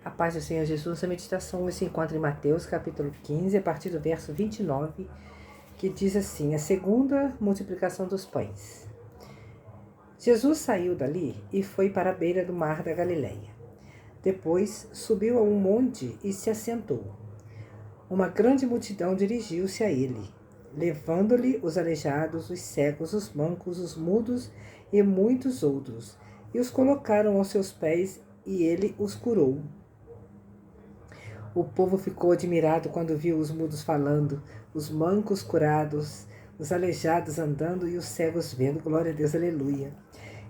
A paz do Senhor Jesus, a meditação se encontra em Mateus capítulo 15, a partir do verso 29, que diz assim: a segunda multiplicação dos pães. Jesus saiu dali e foi para a beira do mar da Galileia. Depois subiu a um monte e se assentou. Uma grande multidão dirigiu-se a ele, levando-lhe os aleijados, os cegos, os mancos, os mudos e muitos outros, e os colocaram aos seus pés, e ele os curou. O povo ficou admirado quando viu os mudos falando, os mancos curados, os aleijados andando e os cegos vendo. Glória a Deus, aleluia.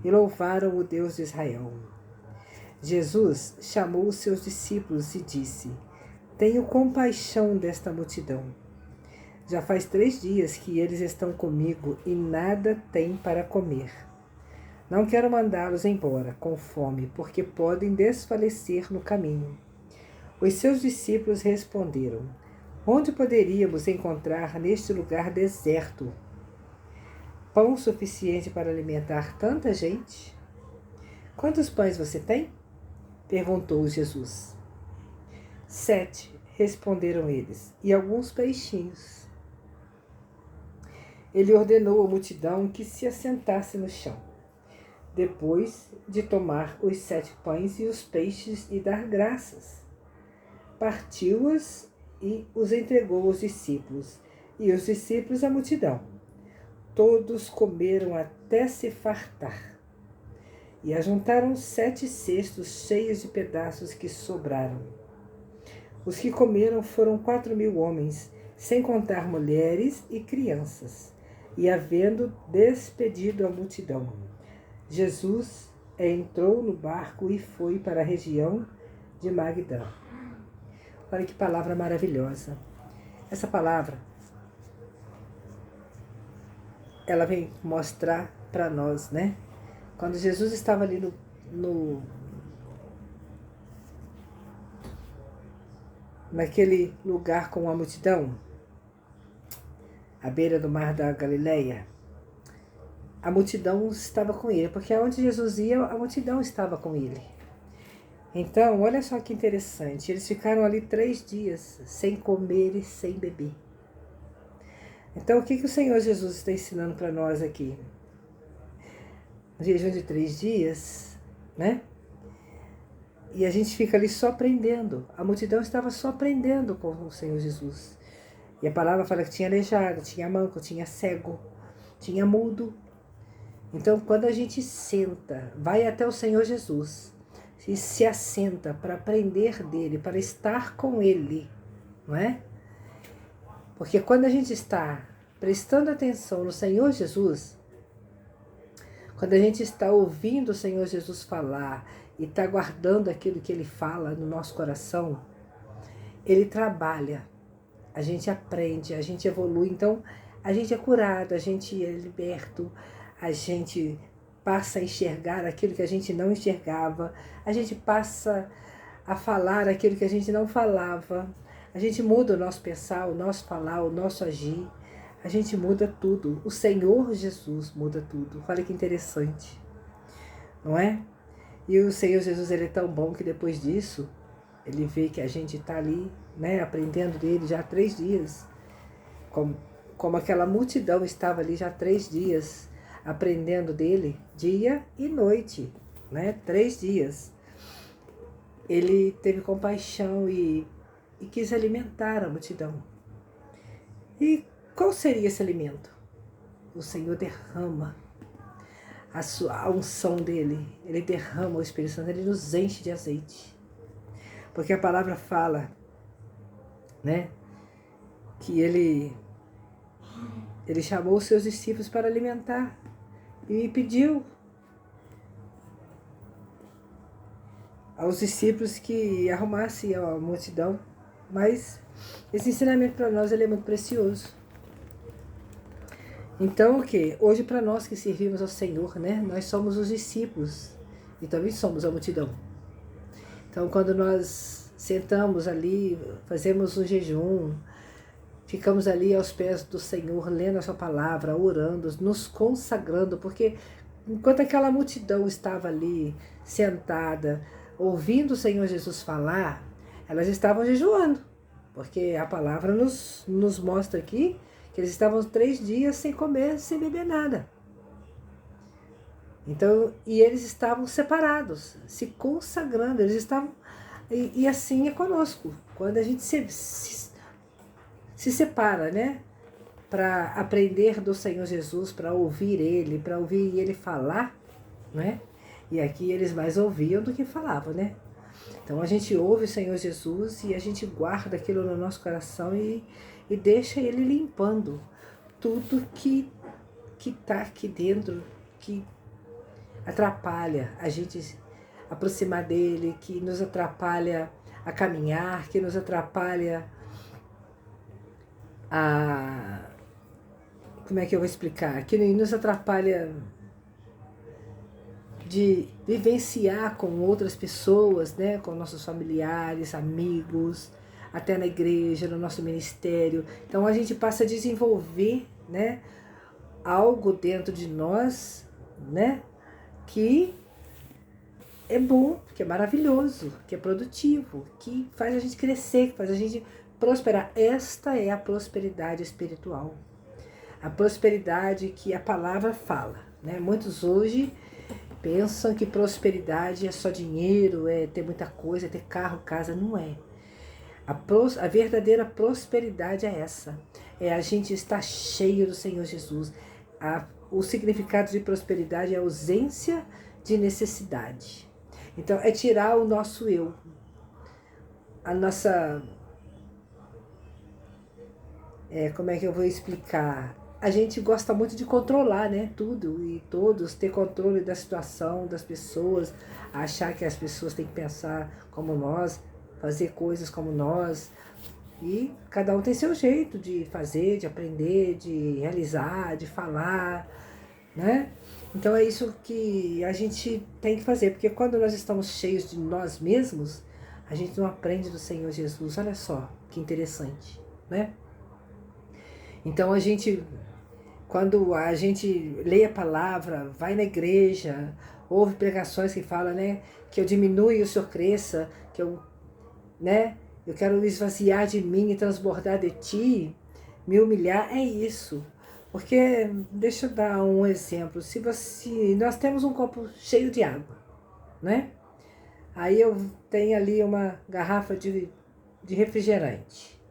E louvaram o Deus de Israel. Jesus chamou os seus discípulos e disse: tenho compaixão desta multidão. Já faz 3 dias que eles estão comigo e nada têm para comer. Não quero mandá-los embora com fome, porque podem desfalecer no caminho. Os seus discípulos responderam: onde poderíamos encontrar neste lugar deserto pão suficiente para alimentar tanta gente? Quantos pães você tem? Perguntou Jesus. 7, responderam eles, e alguns peixinhos. Ele ordenou à multidão que se assentasse no chão. Depois de tomar os 7 pães e os peixes e dar graças, partiu-os e os entregou aos discípulos, e os discípulos à multidão. Todos comeram até se fartar, e ajuntaram 7 cestos cheios de pedaços que sobraram. Os que comeram foram 4.000 homens, sem contar mulheres e crianças, e havendo despedido a multidão, Jesus entrou no barco e foi para a região de Magdã. Olha que palavra maravilhosa. Essa palavra, ela vem mostrar para nós, né? Quando Jesus estava ali naquele lugar com a multidão, à beira do mar da Galileia, a multidão estava com ele, porque onde Jesus ia, a multidão estava com ele. Então, olha só que interessante, eles ficaram ali 3 dias, sem comer e sem beber. Então, o que o Senhor Jesus está ensinando para nós aqui? No jejum de 3 dias, né? E a gente fica ali só aprendendo. A multidão estava só aprendendo com o Senhor Jesus. E a palavra fala que tinha aleijado, tinha manco, tinha cego, tinha mudo. Então, quando a gente senta, vai até o Senhor Jesus e se assenta para aprender dele, para estar com ele, não é? Porque quando a gente está prestando atenção no Senhor Jesus, quando a gente está ouvindo o Senhor Jesus falar e está guardando aquilo que ele fala no nosso coração, ele trabalha, a gente aprende, a gente evolui. Então, a gente é curado, a gente é liberto, a gente passa a enxergar aquilo que a gente não enxergava, a gente passa a falar aquilo que a gente não falava, a gente muda o nosso pensar, o nosso falar, o nosso agir, a gente muda tudo. O Senhor Jesus muda tudo. Olha que interessante, não é? E o Senhor Jesus, ele é tão bom que depois disso, ele vê que a gente está ali, né, aprendendo dele já há 3 dias, como aquela multidão estava ali já há 3 dias, aprendendo dele dia e noite, né? 3 dias. Ele teve compaixão e quis alimentar a multidão. E qual seria esse alimento? O Senhor derrama a unção dele, ele derrama o Espírito Santo, ele nos enche de azeite. Porque a palavra fala, né, que ele chamou os seus discípulos para alimentar e pediu aos discípulos que arrumassem a multidão. Mas esse ensinamento para nós, ele é muito precioso. Então, o que? Hoje, para nós que servimos ao Senhor, né, nós somos os discípulos e também somos a multidão. Então, quando nós sentamos ali, fazemos um jejum, ficamos ali aos pés do Senhor, lendo a sua palavra, orando, nos consagrando, porque enquanto aquela multidão estava ali, sentada, ouvindo o Senhor Jesus falar, elas estavam jejuando, porque a palavra nos mostra aqui que eles estavam 3 dias sem comer, sem beber nada. Então, e eles estavam separados, se consagrando, eles estavam, e assim é conosco, quando a gente se separa, né, para aprender do Senhor Jesus, para ouvir Ele falar, né, e aqui eles mais ouviam do que falavam, né. Então a gente ouve o Senhor Jesus e a gente guarda aquilo no nosso coração e deixa Ele limpando tudo que está aqui dentro, que atrapalha a gente aproximar dele, que nos atrapalha a caminhar, que nos atrapalha a... Como é que eu vou explicar? Que nos atrapalha de vivenciar com outras pessoas, né? Com nossos familiares, amigos, até na igreja, no nosso ministério. Então a gente passa a desenvolver, né, algo dentro de nós, né, que é bom, que é maravilhoso, que é produtivo, que faz a gente crescer, que faz a gente prosperar. Esta é a prosperidade espiritual. A prosperidade que a palavra fala, né? Muitos hoje pensam que prosperidade é só dinheiro, é ter muita coisa, é ter carro, casa. Não é. A verdadeira prosperidade é essa. É a gente estar cheio do Senhor Jesus. O significado de prosperidade é ausência de necessidade. Então, é tirar o nosso eu. A nossa... como é que eu vou explicar? A gente gosta muito de controlar, né, tudo e todos, ter controle da situação, das pessoas, achar que as pessoas têm que pensar como nós, fazer coisas como nós, e cada um tem seu jeito de fazer, de aprender, de realizar, de falar, né? Então é isso que a gente tem que fazer, porque quando nós estamos cheios de nós mesmos, a gente não aprende do Senhor Jesus. Olha só que interessante, né? Então quando a gente lê a palavra, vai na igreja, ouve pregações que falam, né, que eu diminua e o Senhor cresça, que eu quero esvaziar de mim e transbordar de ti, me humilhar, é isso. Porque, deixa eu dar um exemplo, se nós temos um copo cheio de água, né? Aí eu tenho ali uma garrafa de refrigerante.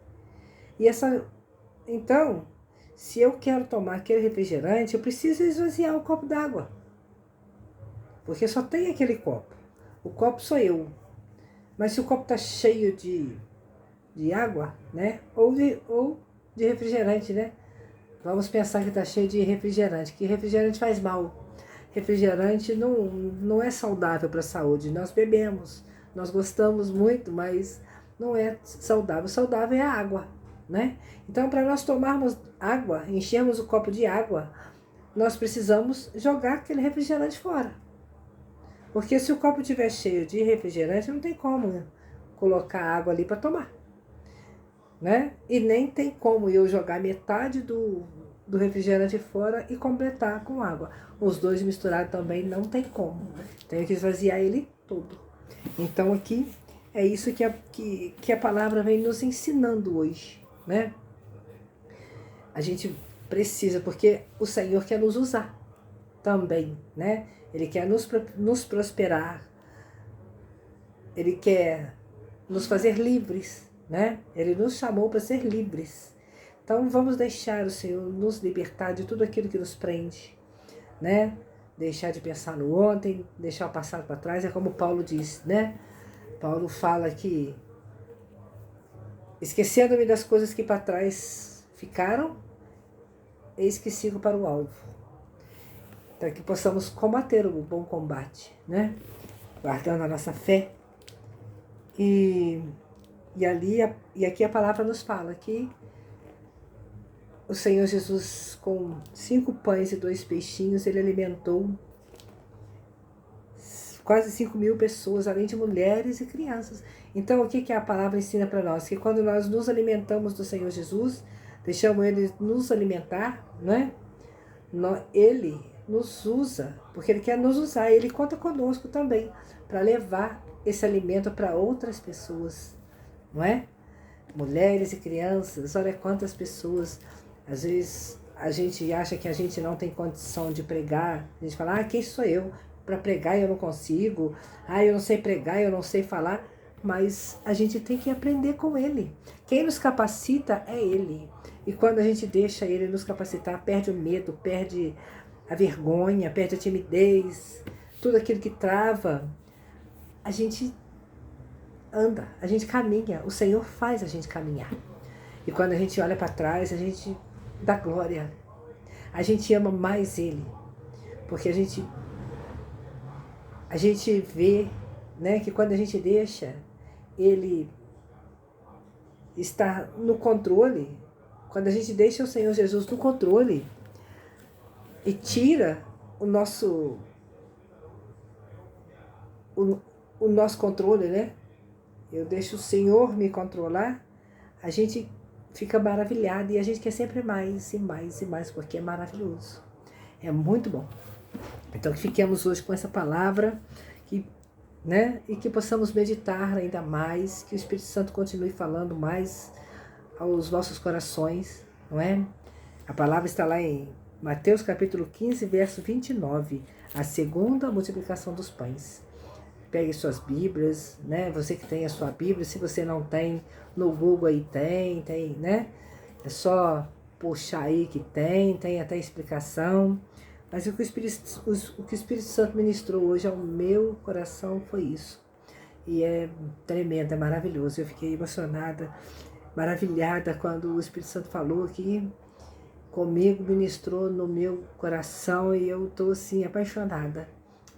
Então, se eu quero tomar aquele refrigerante, eu preciso esvaziar o copo d'água. Porque só tem aquele copo. O copo sou eu. Mas se o copo está cheio de água, né? Ou de refrigerante, né? Vamos pensar que está cheio de refrigerante. Que refrigerante faz mal. Refrigerante não é saudável para a saúde. Nós bebemos. Nós gostamos muito, mas não é saudável. Saudável é a água, né? Então, para nós tomarmos água, enchermos o copo de água, nós precisamos jogar aquele refrigerante fora. Porque se o copo estiver cheio de refrigerante, não tem como colocar água ali para tomar, né? E nem tem como eu jogar metade do refrigerante fora e completar com água. Os dois misturados também não tem como. Tenho que esvaziar ele todo. Então aqui é isso que a palavra vem nos ensinando hoje, né? A gente precisa, porque o Senhor quer nos usar também, né? Ele quer nos prosperar. Ele quer nos fazer livres, né? Ele nos chamou para ser livres. Então vamos deixar o Senhor nos libertar de tudo aquilo que nos prende, né? Deixar de pensar no ontem, deixar o passado para trás. É como Paulo diz, né? Paulo fala que esquecendo-me das coisas que para trás ficaram, eis que sigo para o alvo. Para que possamos combater o bom combate, né? Guardando a nossa fé. E aqui a palavra nos fala que o Senhor Jesus, com 5 pães e 2 peixinhos, ele alimentou quase 5.000 pessoas, além de mulheres e crianças. Então, o que a palavra ensina para nós? Que quando nós nos alimentamos do Senhor Jesus, deixamos Ele nos alimentar, né? Ele nos usa, porque Ele quer nos usar. Ele conta conosco também para levar esse alimento para outras pessoas, não é? Mulheres e crianças, olha quantas pessoas, às vezes a gente acha que a gente não tem condição de pregar, a gente fala, quem sou eu para pregar e eu não consigo, eu não sei pregar, eu não sei falar, mas a gente tem que aprender com ele. Quem nos capacita é ele. E quando a gente deixa ele nos capacitar, perde o medo, perde a vergonha, perde a timidez, tudo aquilo que trava, a gente anda, a gente caminha, o Senhor faz a gente caminhar. E quando a gente olha para trás, a gente dá glória, a gente ama mais ele, porque a gente vê, né, que quando a gente deixa ele estar no controle, quando a gente deixa o Senhor Jesus no controle e tira o nosso controle, né? Eu deixo o Senhor me controlar, a gente fica maravilhado e a gente quer sempre mais e mais e mais, porque é maravilhoso. É muito bom. Então que fiquemos hoje com essa palavra, né? E que possamos meditar ainda mais, que o Espírito Santo continue falando mais aos nossos corações, não é? A palavra está lá em Mateus capítulo 15, verso 29, a segunda multiplicação dos pães. Pegue suas Bíblias, né? Você que tem a sua Bíblia, se você não tem, no Google aí tem, né? É só puxar aí que tem até explicação. Mas o que o Espírito Santo ministrou hoje ao meu coração foi isso. E é tremendo, é maravilhoso. Eu fiquei emocionada, maravilhada quando o Espírito Santo falou aqui comigo, ministrou no meu coração e eu estou assim apaixonada,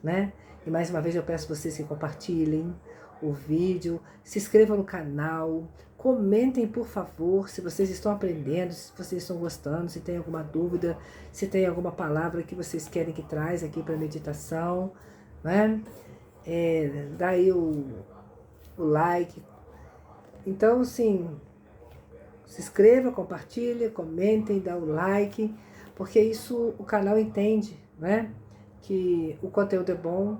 né? E mais uma vez eu peço a vocês que compartilhem o vídeo, se inscrevam no canal, comentem por favor se vocês estão aprendendo, se vocês estão gostando, se tem alguma dúvida, se tem alguma palavra que vocês querem que traz aqui para meditação, né? Dá aí o like. Então, assim, se inscreva, compartilha, comentem, dá o like, porque isso o canal entende, né? Que o conteúdo é bom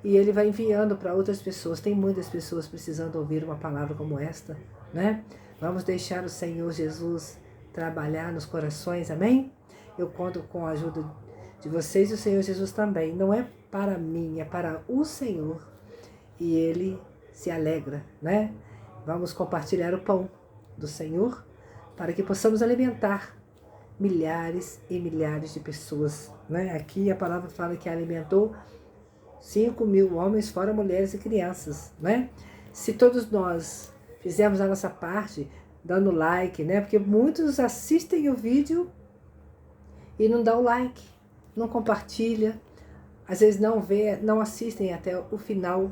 e ele vai enviando para outras pessoas. Tem muitas pessoas precisando ouvir uma palavra como esta, né? Vamos deixar o Senhor Jesus trabalhar nos corações, amém? Eu conto com a ajuda de vocês e o Senhor Jesus também. Não é para mim, é para o Senhor. E Ele se alegra, né? Vamos compartilhar o pão do Senhor para que possamos alimentar milhares e milhares de pessoas, né? Aqui a palavra fala que alimentou 5.000 homens, fora mulheres e crianças, né? Se todos nós fizermos a nossa parte, dando like, né? Porque muitos assistem o vídeo e não dão like, não compartilha, às vezes não assistem até o final.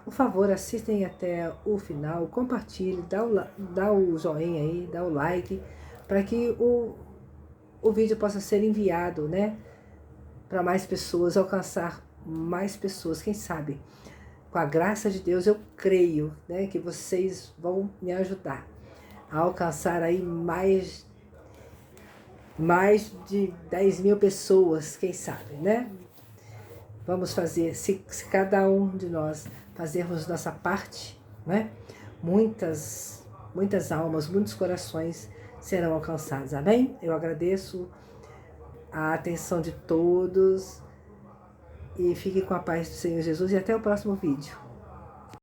Por favor, assistem até o final, compartilhe, dá o joinha aí, dá o like, para que o vídeo possa ser enviado, né, para mais pessoas, alcançar mais pessoas, quem sabe. Com a graça de Deus, eu creio, né, que vocês vão me ajudar a alcançar aí mais de 10.000 pessoas, quem sabe, né? Vamos fazer, se cada um de nós fazermos nossa parte, né? Muitas almas, muitos corações serão alcançados, amém? Eu agradeço a atenção de todos e fiquem com a paz do Senhor Jesus e até o próximo vídeo.